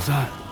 散。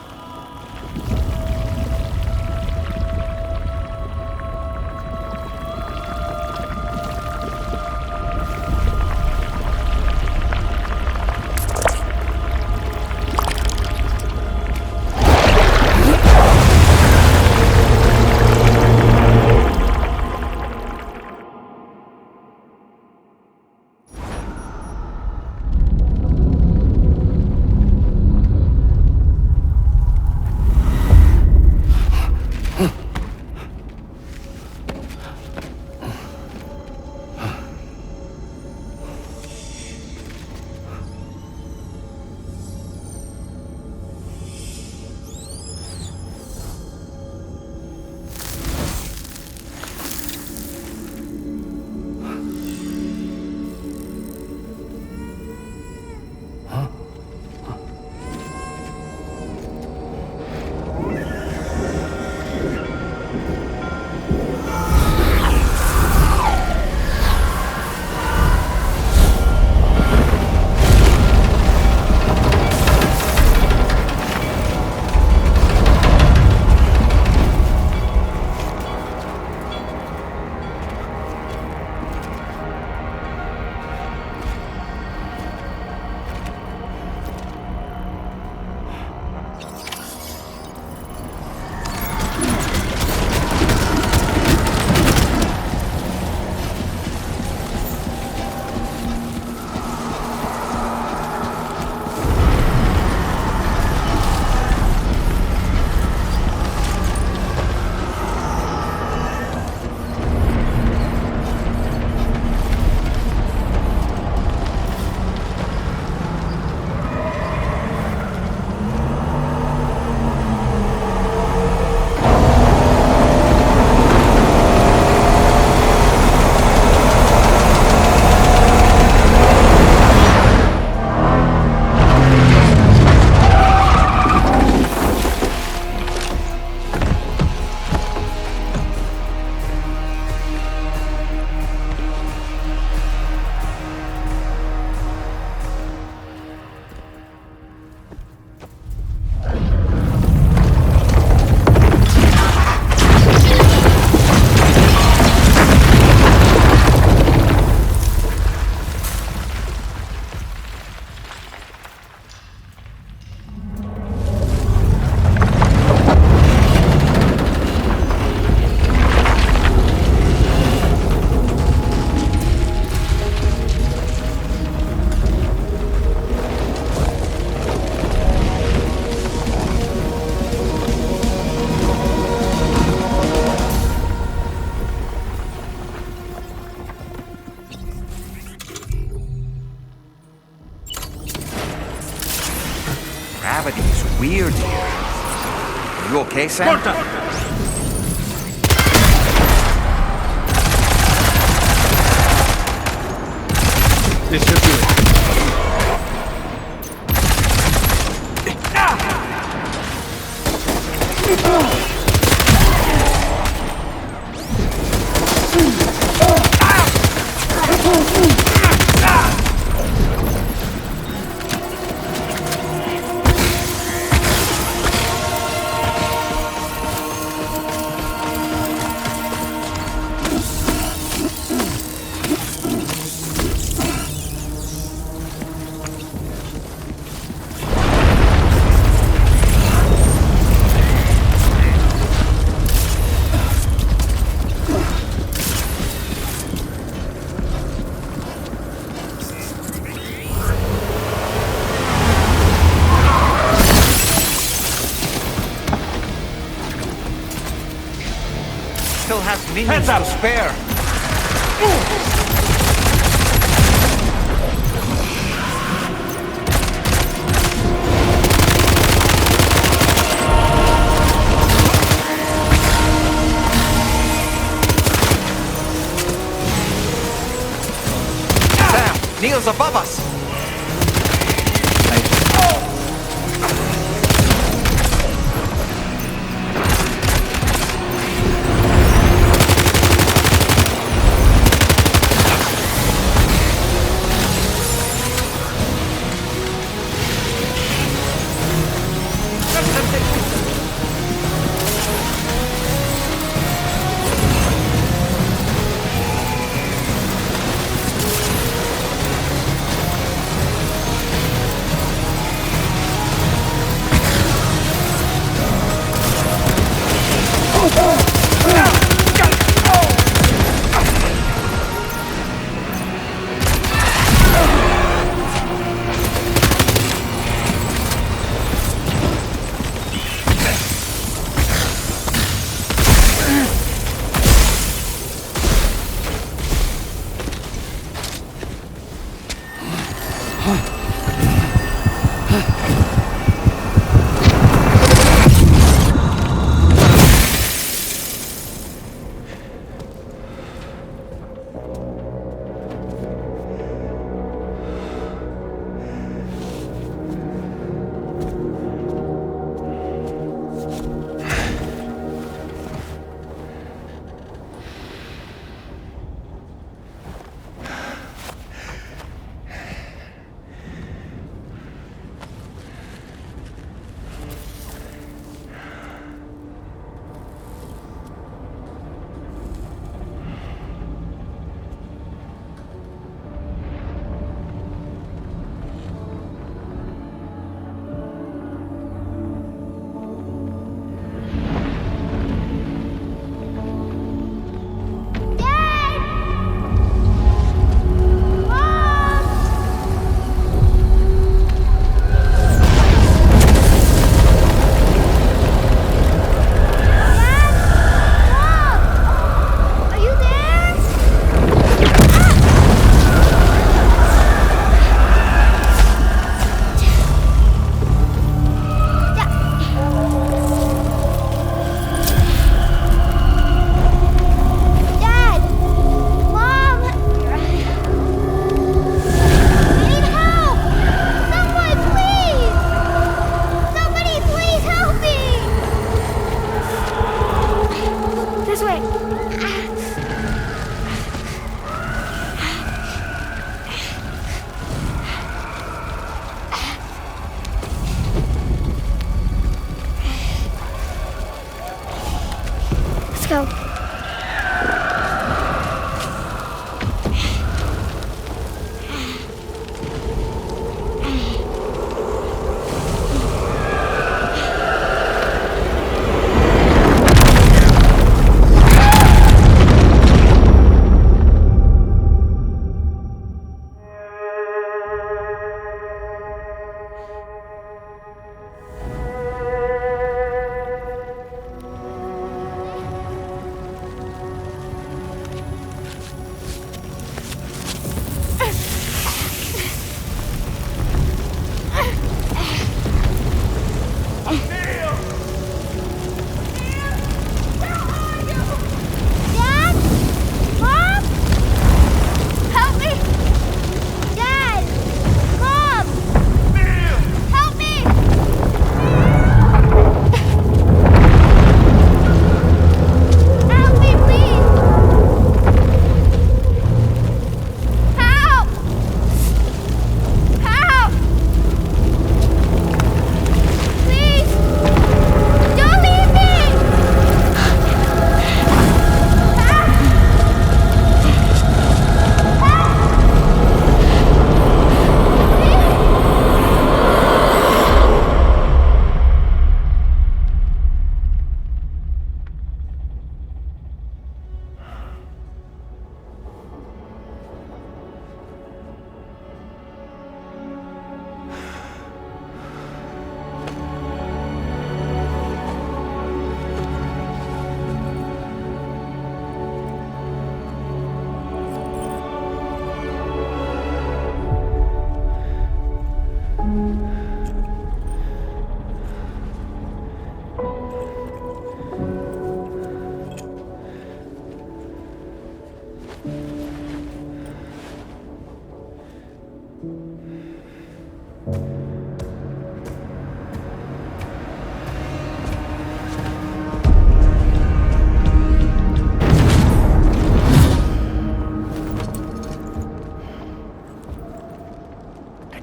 Gravity's weird here. Are you okay, Sam? This should do it. Still has minions to spare. Sam, Neil's above us. go.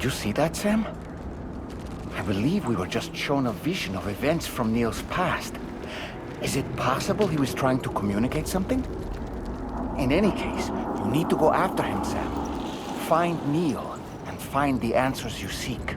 Did you see that, Sam? I believe we were just shown a vision of events from Neil's past. Is it possible he was trying to communicate something? In any case, you need to go after him, Sam. Find Neil and find the answers you seek.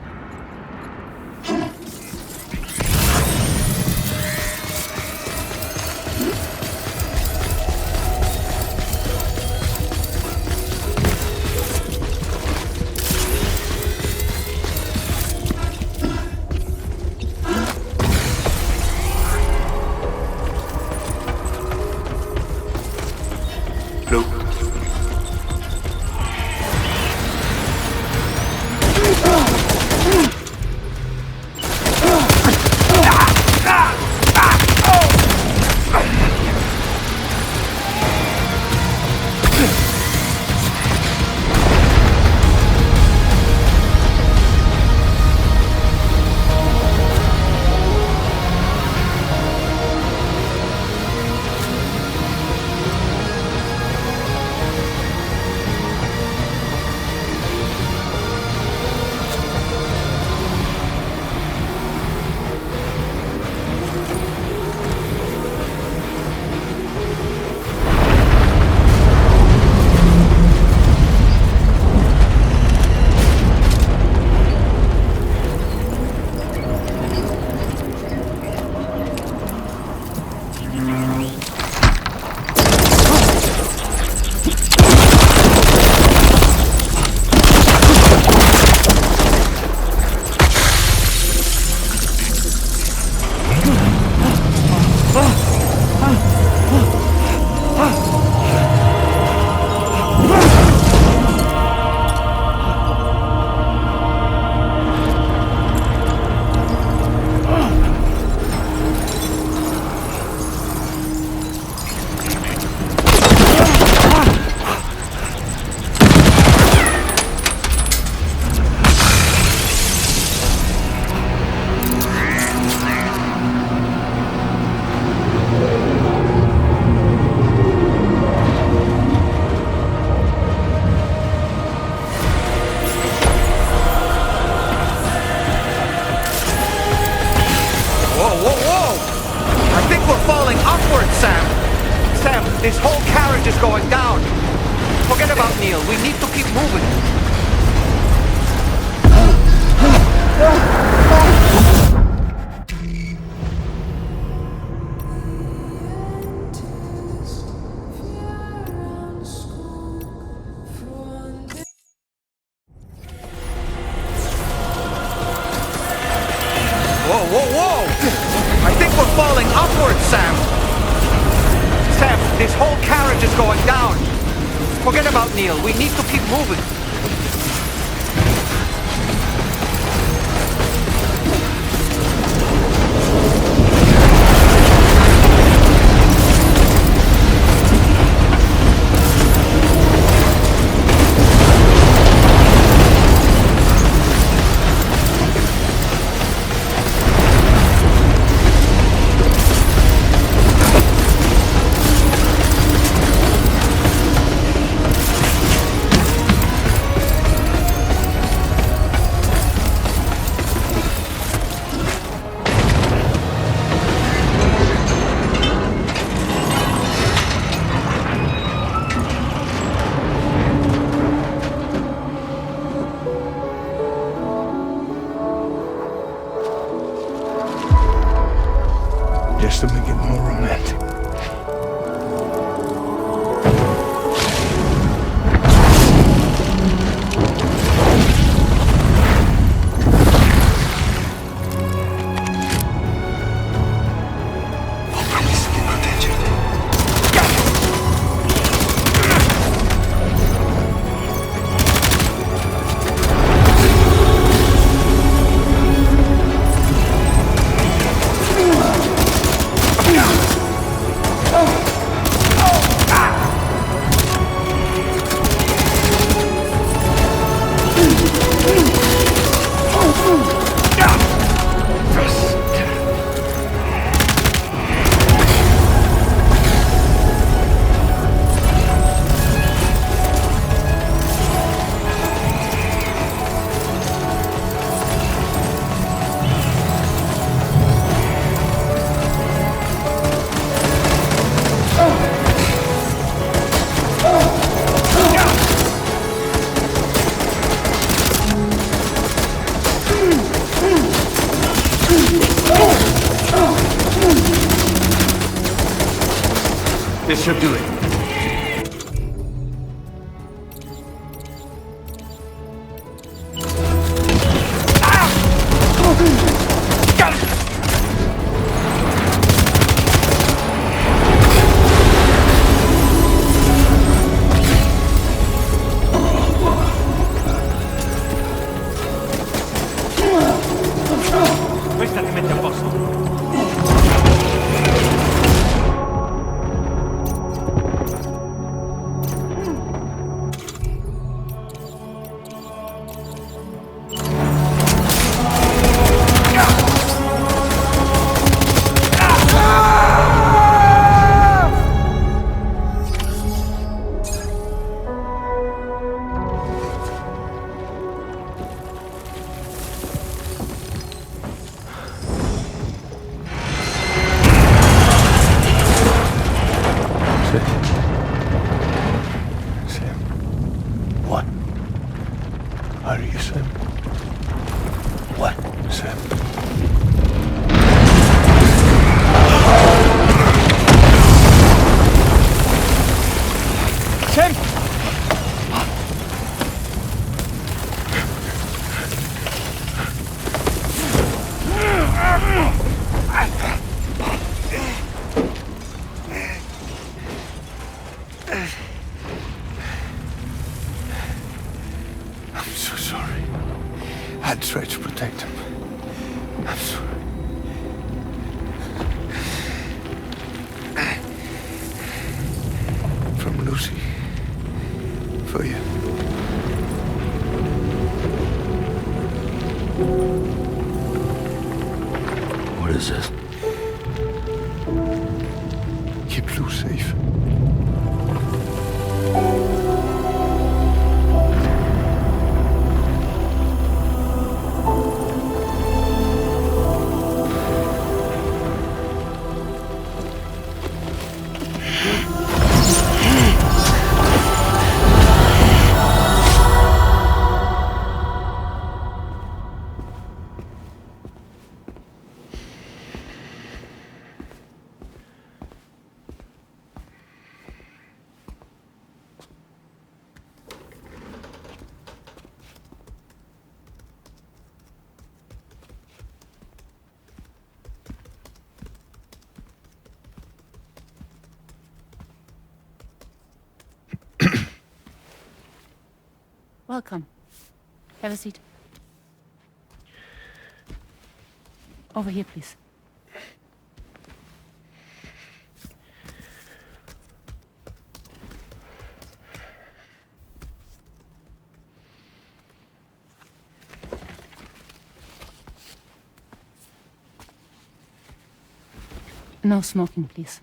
upwards, Sam! Sam, this whole carriage is going down! Forget about Neil, we need to keep moving! Whoa, whoa, whoa! I think we're falling upwards, Sam! Sam, this whole carriage is going down! Forget about Neil, we need to keep moving! Just to make it more romantic. This should do it. Questa ti mette a posto. Sam. What? Are you Sam? What, Sam? Sam! I'm so sorry. I tried to protect him. I'm sorry. From Lucy. For you. What is this? Keep Lou safe. Welcome. Have a seat. Over here, please. No smoking, please.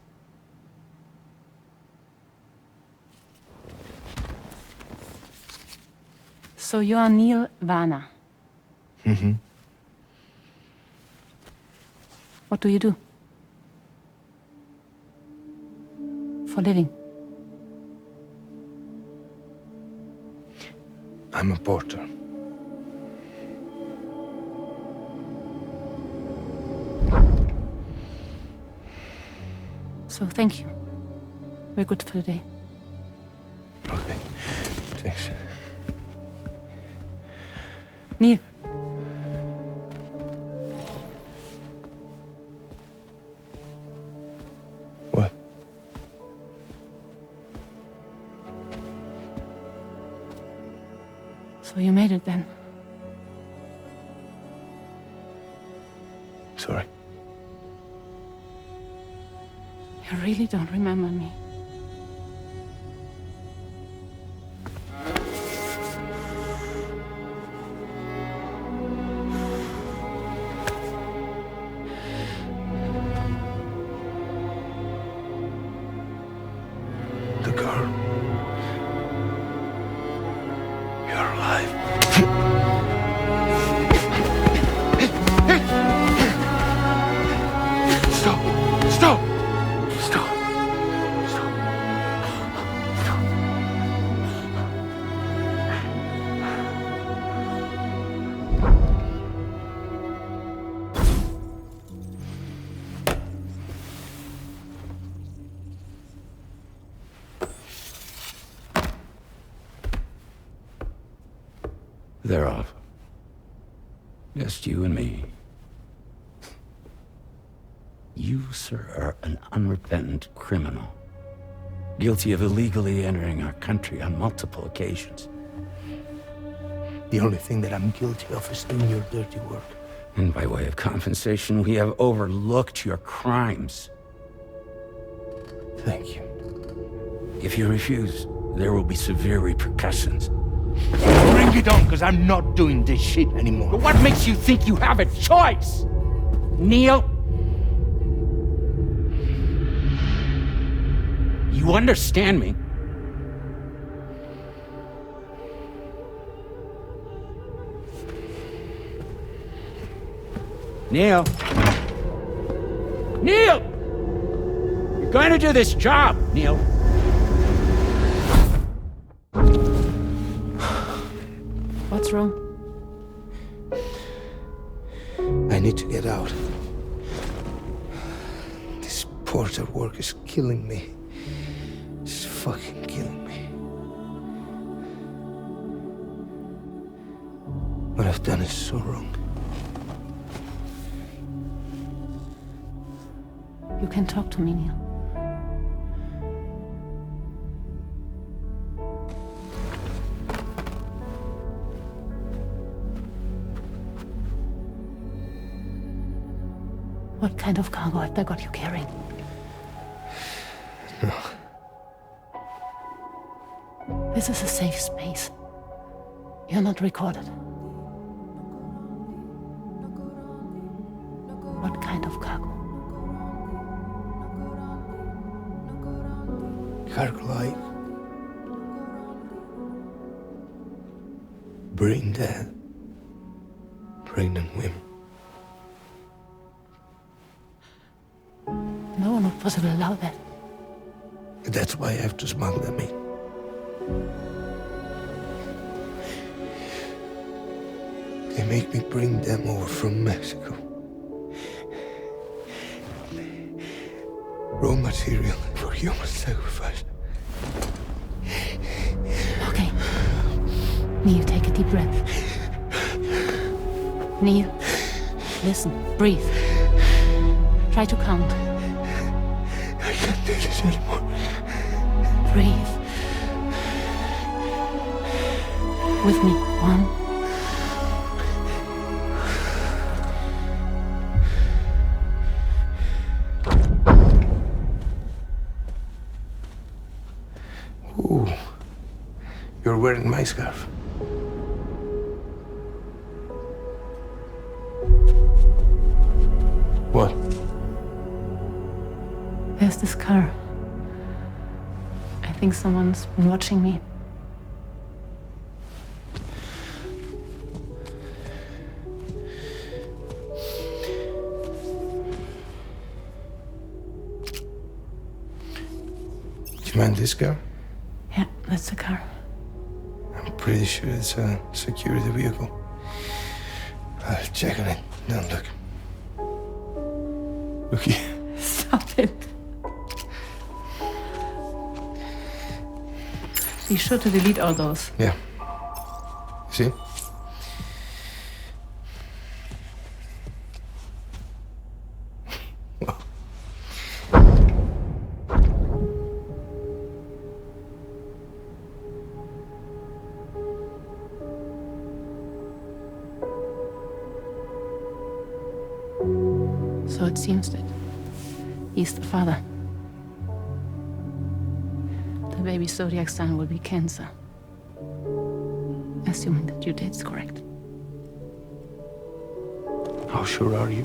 So you're Neil Varner. Mm-hmm. What do you do? For living? I'm a porter. So thank you. We're good for today. Okay. Thanks. Neil. What? So you made it then? Sorry. You really don't remember me. The girl. You're alive. Stop! Stop! Stop! Stop! Stop! They're off. Just you and me. You, sir, are an unrepentant criminal. Guilty of illegally entering our country on multiple occasions. The only thing that I'm guilty of is doing your dirty work. And by way of compensation, we have overlooked your crimes. Thank you. If you refuse, there will be severe repercussions. Bring it on, because I'm not doing this shit anymore. But what makes you think you have a choice? Neil? You understand me? Neil? Neil! You're going to do this job, Neil. What's wrong? I need to get out. This porter work is killing me. It's fucking killing me. What I've done is so wrong. You can talk to me, Neil. What kind of cargo have they got you carrying? No. This is a safe space. You're not recorded. What kind of cargo? Cargo like brain dead, pregnant women. No one would possibly allow that. That's why I have to smuggle them in. They make me bring them over from Mexico. Raw material for human sacrifice. Okay. Neil, take a deep breath. Neil, listen, breathe. Try to count. I can't do this anymore. Breathe. With me. 1. Ooh, you're wearing my scarf. What? There's this car. I think someone's been watching me. Do you mind this car? Yeah, that's the car. I'm pretty sure it's a security vehicle. I'll check on it. Don't look. Look here. Stop it. Be sure to delete all those. Yeah. See? So it seems that he's the father. The baby zodiac sign will be Cancer. Assuming the due date's correct. How sure are you?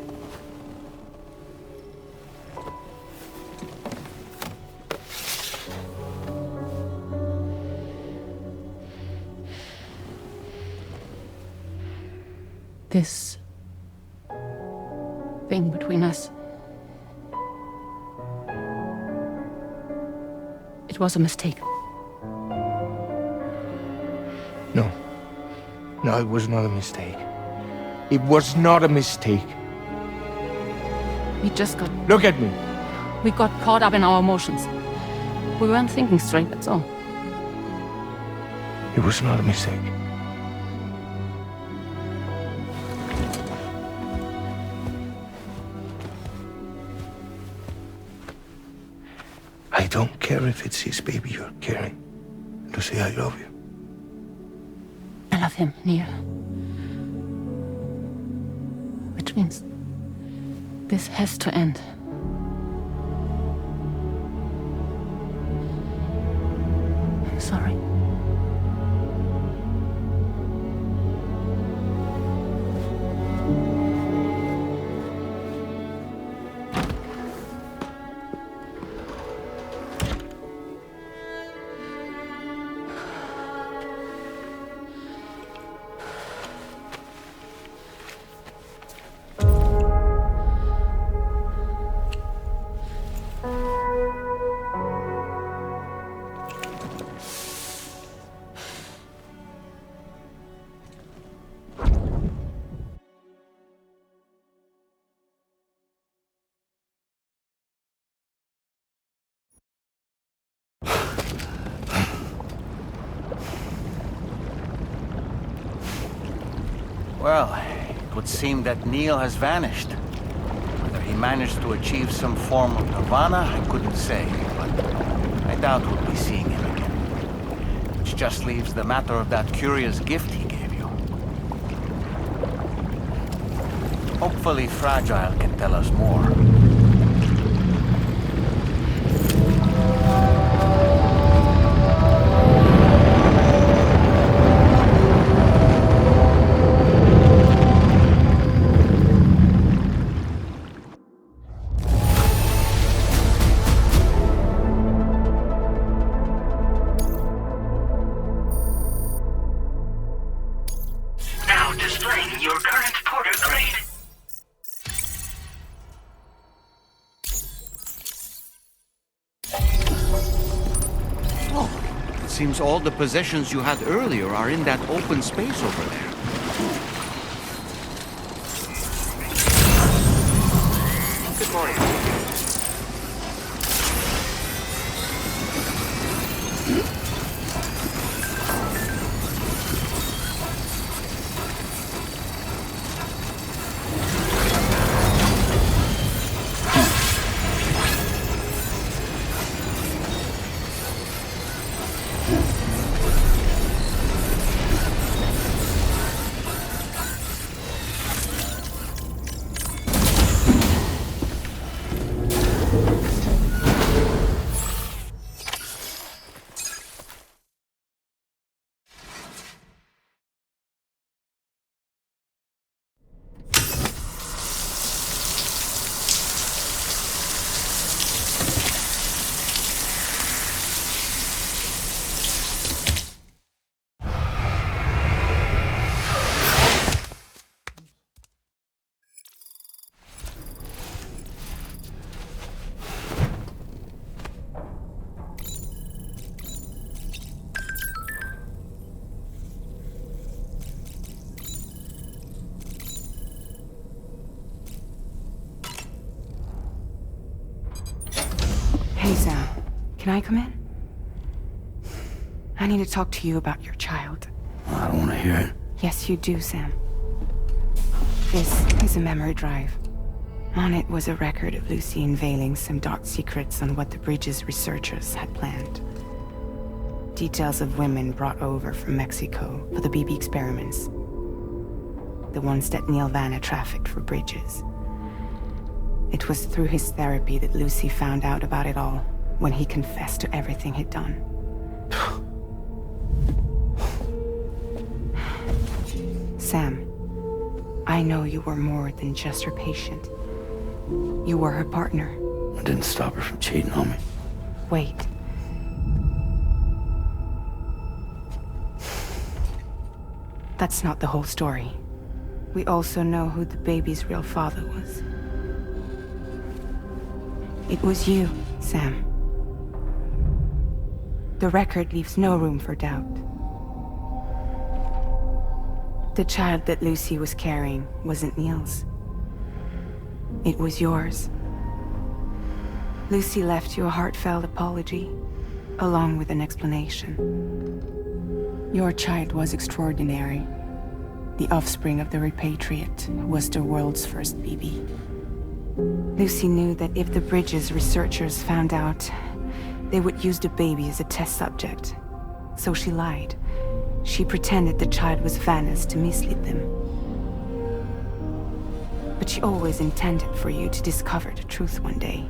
This thing between us. It was a mistake. No. No, it was not a mistake. It was not a mistake. We just got... Look at me. We got caught up in our emotions. We weren't thinking straight, that's all. It was not a mistake. I don't care if it's his baby you're carrying. Lucy, I love you. I love him, Neil. Which means this has to end. I'm sorry. Well, it would seem that Neil has vanished. Whether he managed to achieve some form of nirvana, I couldn't say, but I doubt we'll be seeing him again. Which just leaves the matter of that curious gift he gave you. Hopefully Fragile can tell us more. Displaying your current Porter grade. Oh, it seems all the possessions you had earlier are in that open space over there. Good morning. Can I come in? I need to talk to you about your child. I don't want to hear it. Yes, you do, Sam. This is a memory drive. On it was a record of Lucy unveiling some dark secrets on what the Bridges researchers had planned. Details of women brought over from Mexico for the BB experiments. The ones that Neil Vanna trafficked for Bridges. It was through his therapy that Lucy found out about it all when he confessed to everything he'd done. Sam, I know you were more than just her patient. You were her partner. I didn't stop her from cheating on me. Wait. That's not the whole story. We also know who the baby's real father was. It was you, Sam. The record leaves no room for doubt. The child that Lucy was carrying wasn't Neil's. It was yours. Lucy left you a heartfelt apology, along with an explanation. Your child was extraordinary. The offspring of the repatriate who was the world's first BB. Lucy knew that if the Bridges researchers found out, they would use the baby as a test subject. So she lied. She pretended the child was Vanna's to mislead them. But she always intended for you to discover the truth one day.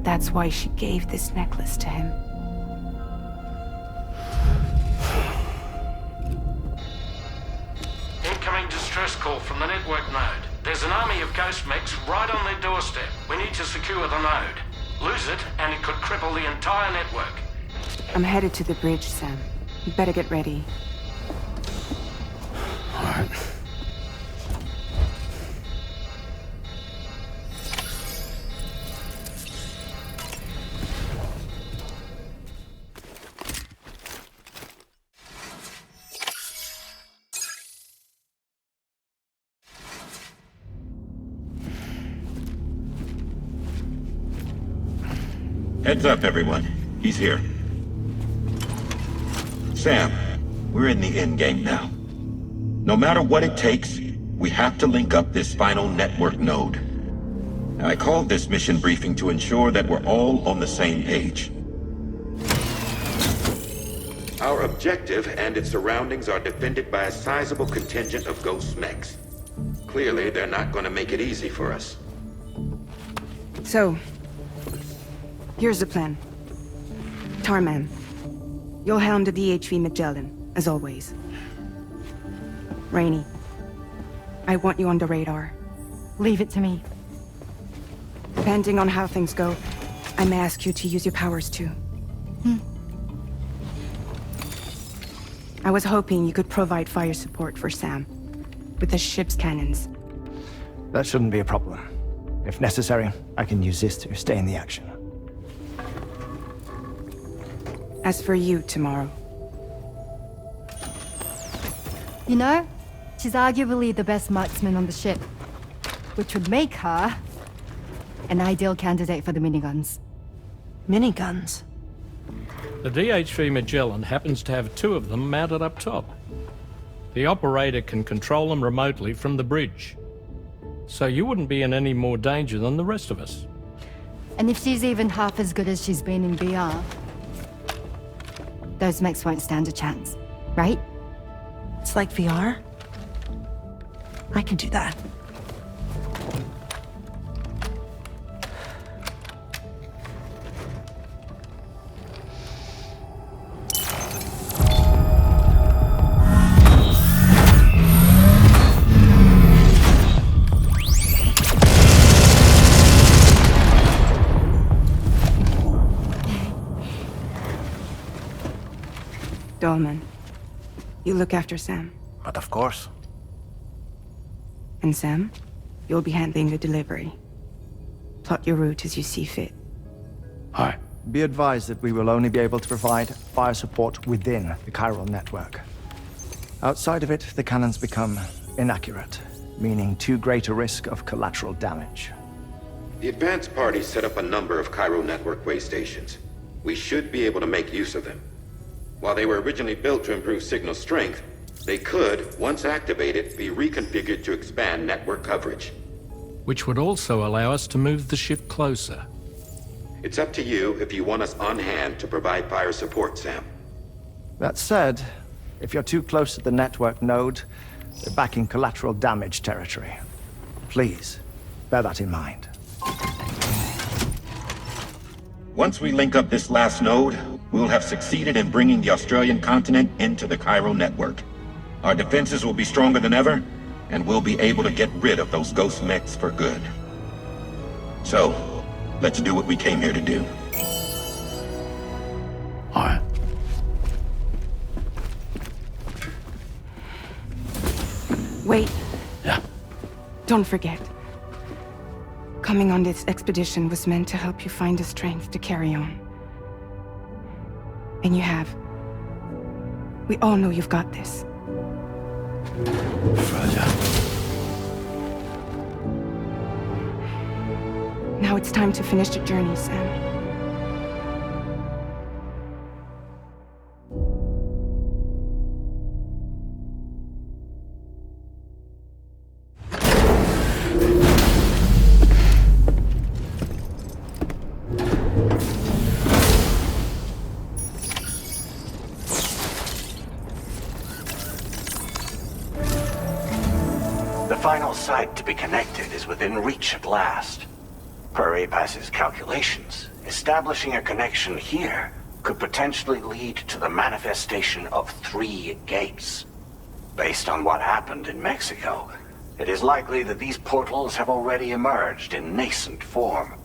That's why she gave this necklace to him. Incoming distress call from the network node. There's an army of ghost mechs right on their doorstep. We need to secure the node. Lose it, and it could cripple the entire network. I'm headed to the bridge, Sam. You better get ready. All right. Heads up, everyone. He's here. Sam, we're in the end game now. No matter what it takes, we have to link up this final network node. I called this mission briefing to ensure that we're all on the same page. Our objective and its surroundings are defended by a sizable contingent of ghost mechs. Clearly, they're not going to make it easy for us. So, here's the plan. Tarman, you'll helm the DHV Magellan, as always. Rainey, I want you on the radar. Leave it to me. Depending on how things go, I may ask you to use your powers too. I was hoping you could provide fire support for Sam, with the ship's cannons. That shouldn't be a problem. If necessary, I can use this to stay in the action. As for you, tomorrow. You know, she's arguably the best marksman on the ship, which would make her an ideal candidate for the miniguns. Miniguns? The DHV Magellan happens to have 2 of them mounted up top. The operator can control them remotely from the bridge. So you wouldn't be in any more danger than the rest of us. And if she's even half as good as she's been in VR, those mechs won't stand a chance, right? It's like VR? I can do that. Dolman, you look after Sam. But of course. And Sam, you'll be handling the delivery. Plot your route as you see fit. All right. Be advised that we will only be able to provide fire support within the chiral network. Outside of it, the cannons become inaccurate, meaning too great a risk of collateral damage. The advanced party set up a number of Cairo network way stations. We should be able to make use of them. While they were originally built to improve signal strength, they could, once activated, be reconfigured to expand network coverage. Which would also allow us to move the ship closer. It's up to you if you want us on hand to provide fire support, Sam. That said, if you're too close to the network node, you're back in collateral damage territory. Please, bear that in mind. Once we link up this last node, we'll have succeeded in bringing the Australian continent into the Cairo network. Our defenses will be stronger than ever, and we'll be able to get rid of those ghost mechs for good. So, let's do what we came here to do. All right. Wait. Yeah. Don't forget. Coming on this expedition was meant to help you find the strength to carry on. And you have. We all know you've got this. Fragile. Now it's time to finish the journey, Sam. The final site to be connected is within reach at last. Per APAS's calculations, establishing a connection here could potentially lead to the manifestation of 3 gates. Based on what happened in Mexico, it is likely that these portals have already emerged in nascent form,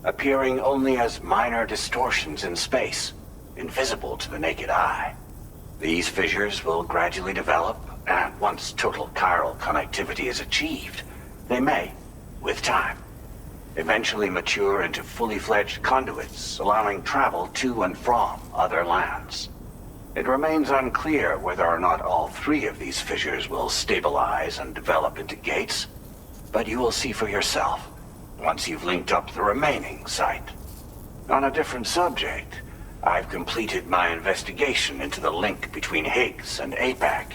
appearing only as minor distortions in space, invisible to the naked eye. These fissures will gradually develop, and once total chiral connectivity is achieved, they may, with time, eventually mature into fully fledged conduits, allowing travel to and from other lands. It remains unclear whether or not all 3 of these fissures will stabilize and develop into gates, but you will see for yourself once you've linked up the remaining site. On a different subject, I've completed my investigation into the link between Higgs and APAC.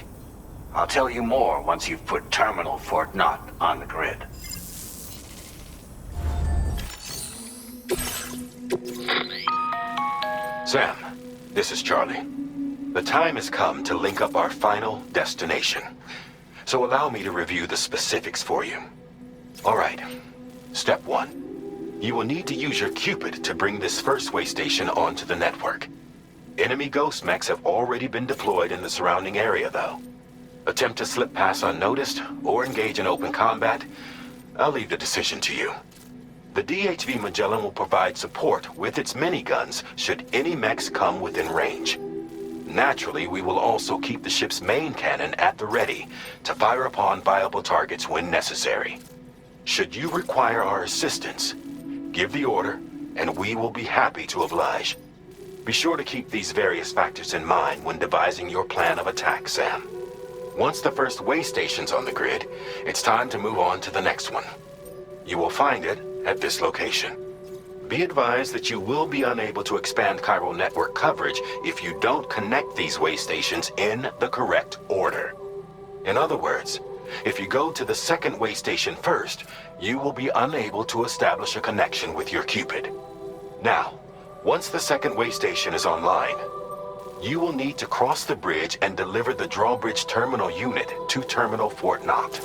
I'll tell you more once you've put Terminal Fort Knott on the grid. Sam, this is Charlie. The time has come to link up our final destination. So allow me to review the specifics for you. All right. Step 1. You will need to use your Cupid to bring this first way station onto the network. Enemy ghost mechs have already been deployed in the surrounding area, though. Attempt to slip past unnoticed or engage in open combat, I'll leave the decision to you. The DHV Magellan will provide support with its miniguns should any mechs come within range. Naturally, we will also keep the ship's main cannon at the ready to fire upon viable targets when necessary. Should you require our assistance, give the order, and we will be happy to oblige. Be sure to keep these various factors in mind when devising your plan of attack, Sam. Once the first way station's on the grid, it's time to move on to the next one. You will find it at this location. Be advised that you will be unable to expand chiral network coverage if you don't connect these way stations in the correct order. In other words, if you go to the second way station first, you will be unable to establish a connection with your Cupid. Now, once the second way station is online, you will need to cross the bridge and deliver the drawbridge terminal unit to Terminal Fort Knott.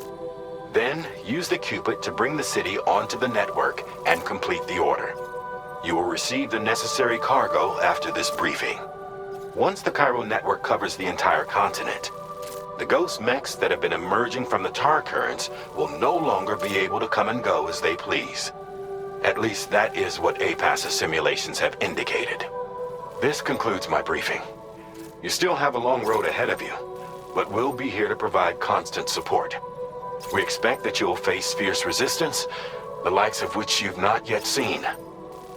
Then, use the Cupid to bring the city onto the network and complete the order. You will receive the necessary cargo after this briefing. Once the Cairo network covers the entire continent, the ghost mechs that have been emerging from the tar currents will no longer be able to come and go as they please. At least that is what APAS's simulations have indicated. This concludes my briefing. You still have a long road ahead of you, but we'll be here to provide constant support. We expect that you'll face fierce resistance, the likes of which you've not yet seen.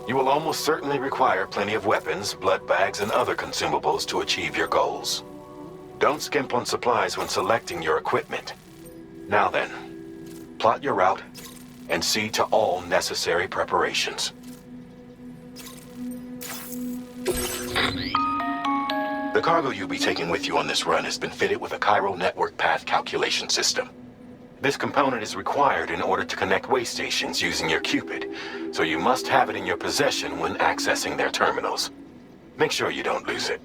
You will almost certainly require plenty of weapons, blood bags, and other consumables to achieve your goals. Don't skimp on supplies when selecting your equipment. Now then, plot your route, and see to all necessary preparations. The cargo you'll be taking with you on this run has been fitted with a chiral network path calculation system. This component is required in order to connect way stations using your Cupid, so you must have it in your possession when accessing their terminals. Make sure you don't lose it.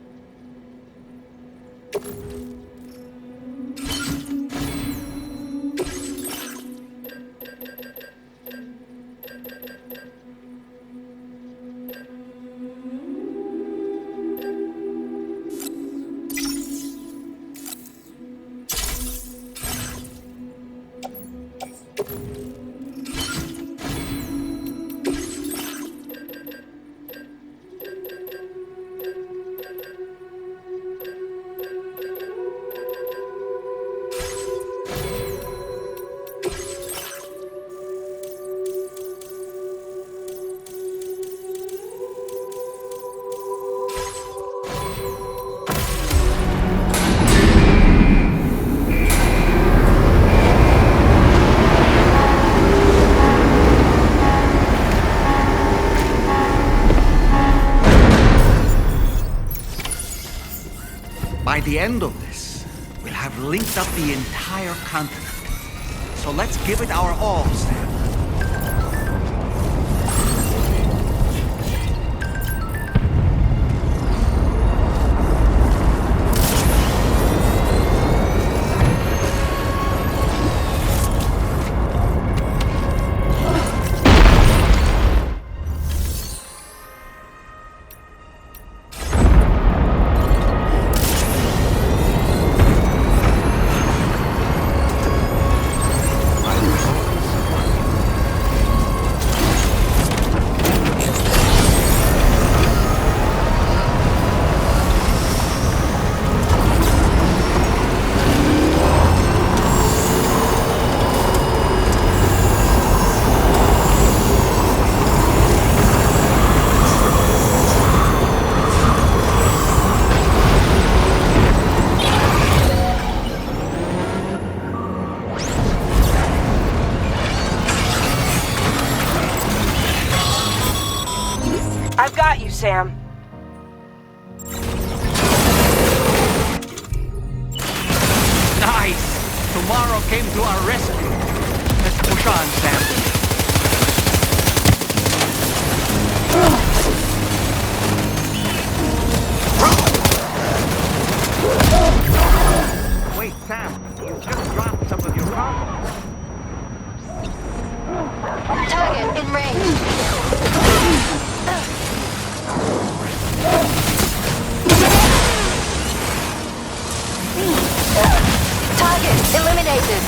By the end of this, we'll have linked up the entire continent. So let's give it our all, Sam. I've got you, Sam. Nice! Tomorrow came to our rescue. Let's push on, Sam. Wait, Sam. You just dropped some of your cargo. Target in range. Target eliminated.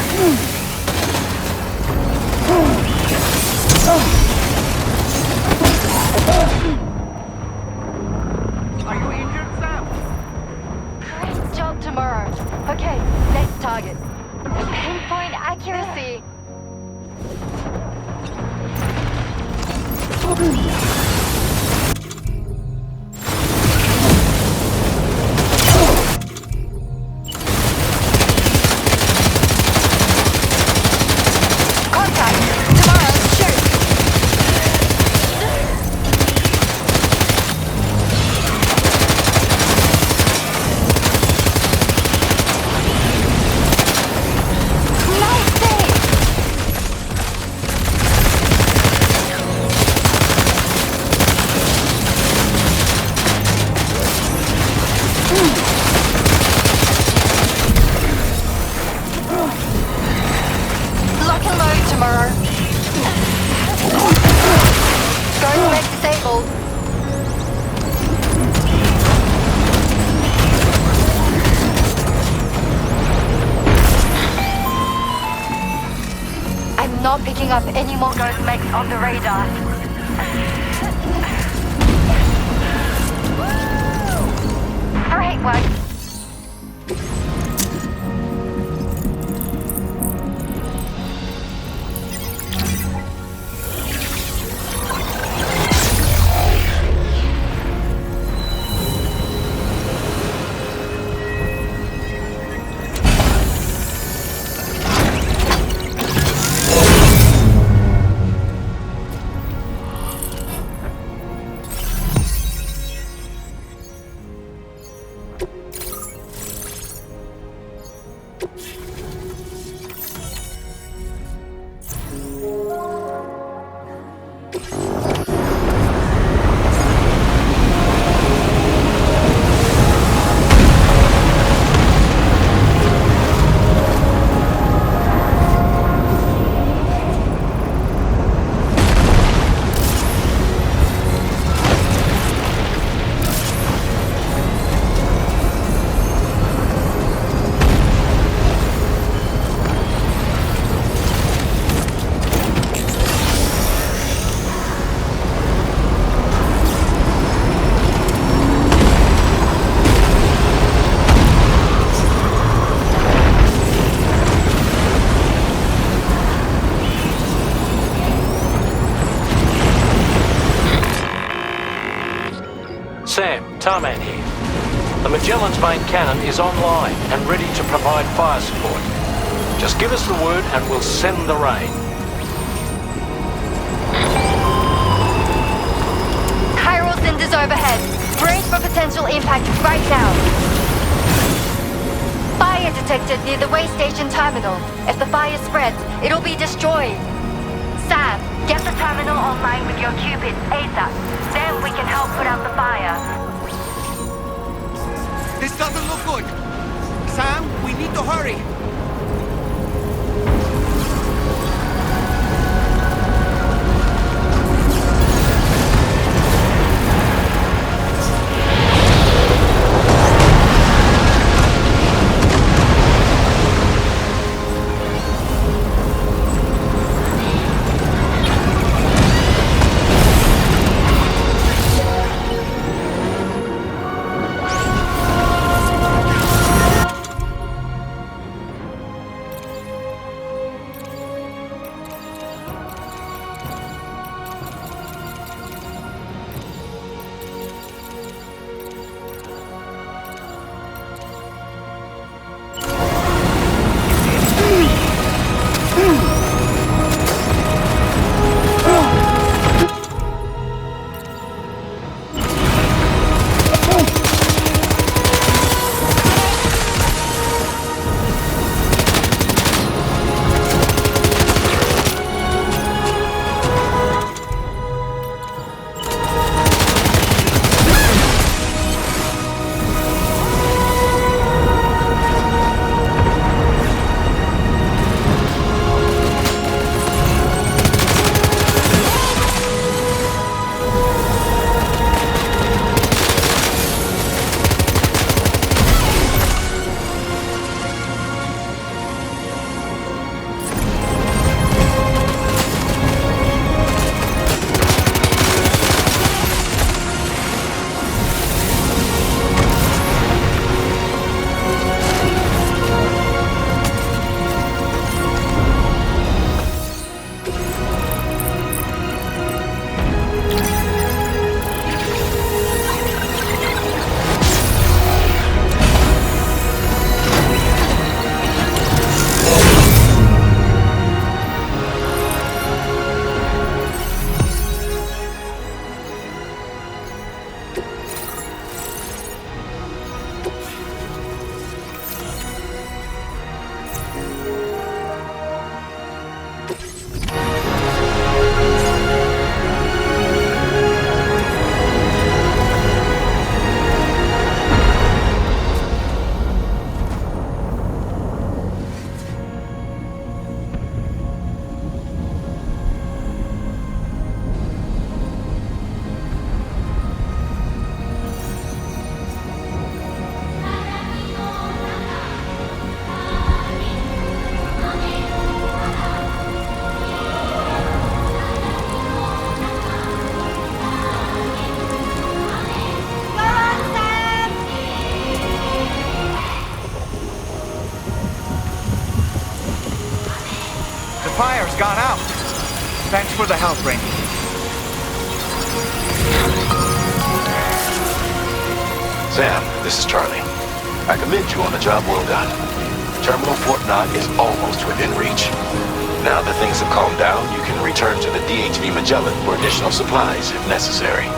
Are you injured, Sam? Great job tomorrow. Okay, next target. Pinpoint accuracy. Lock and load tomorrow. Guard mech disabled. I'm not picking up any more ghost mechs on the radar. Great work. Starman here. The Magellan's main cannon is online and ready to provide fire support. Just give us the word and we'll send the rain. Chiral cinders overhead. Brace for potential impact right now. Fire detected near the way station terminal. If the fire spreads, it'll be destroyed. Sam, get the terminal online with your Cupid ASAP. Then we can help put out the fire. This doesn't look good. Sam, we need to hurry. Fire's gone out. Thanks for the help, Rainy. Sam, this is Charlie. I commend you on a job well done. Terminal Fort Knott is almost within reach. Now that things have calmed down, you can return to the DHV Magellan for additional supplies if necessary.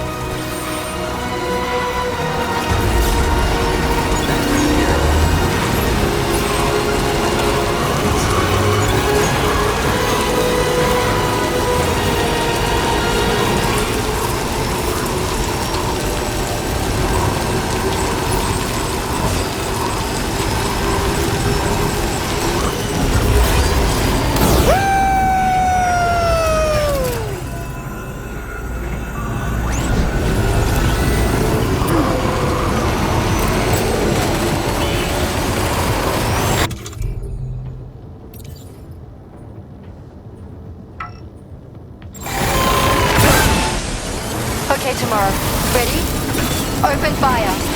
Okay, tomorrow. Ready? Open fire.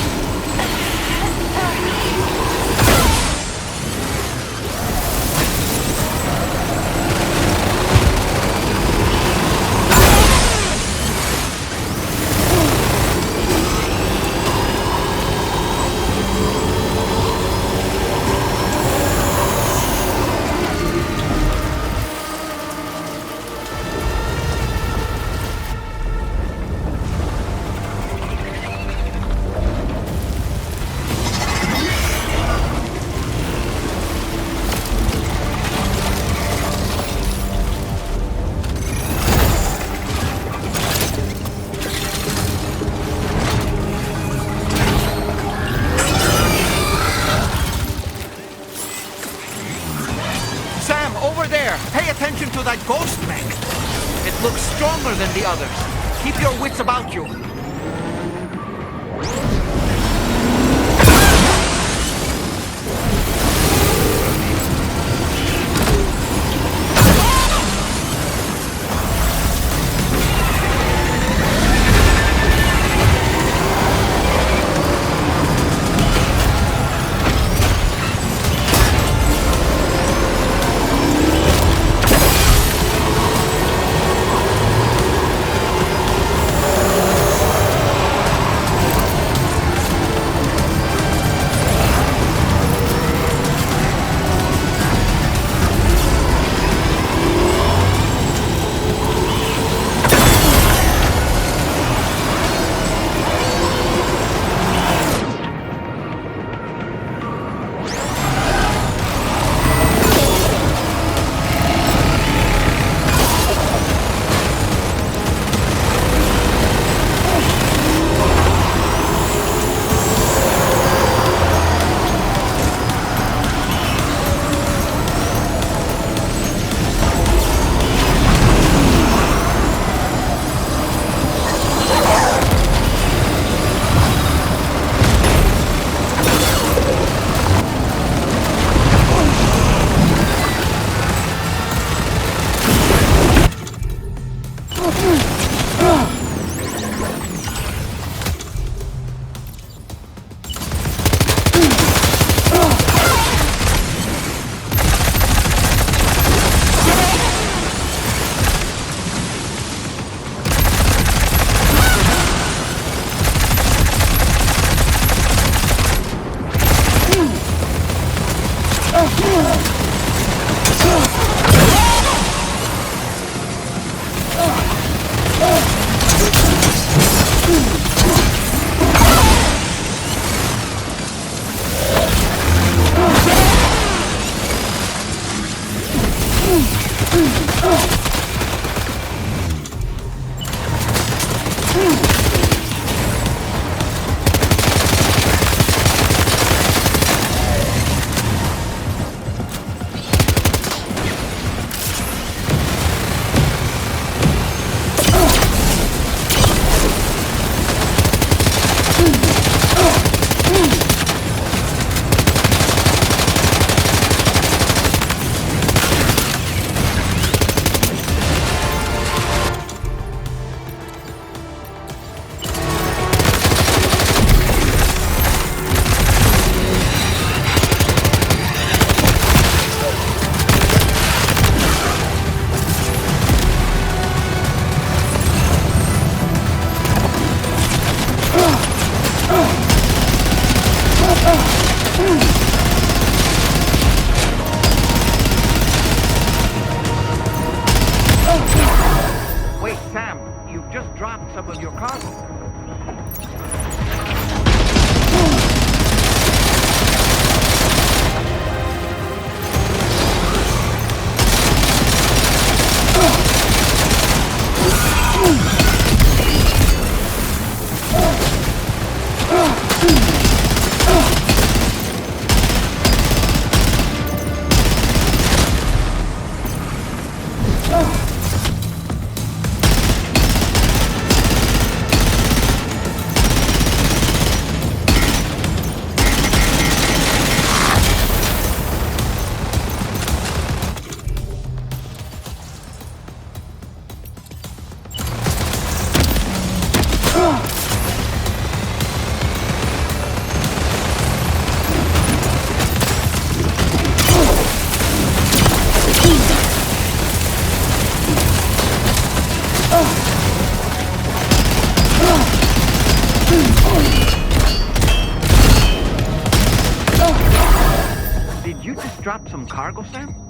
Over there! Pay attention to that ghost mech! It looks stronger than the others. Keep your wits about you. Wait, Sam, you've just dropped some of your cargo. Did you just drop some cargo, Sam?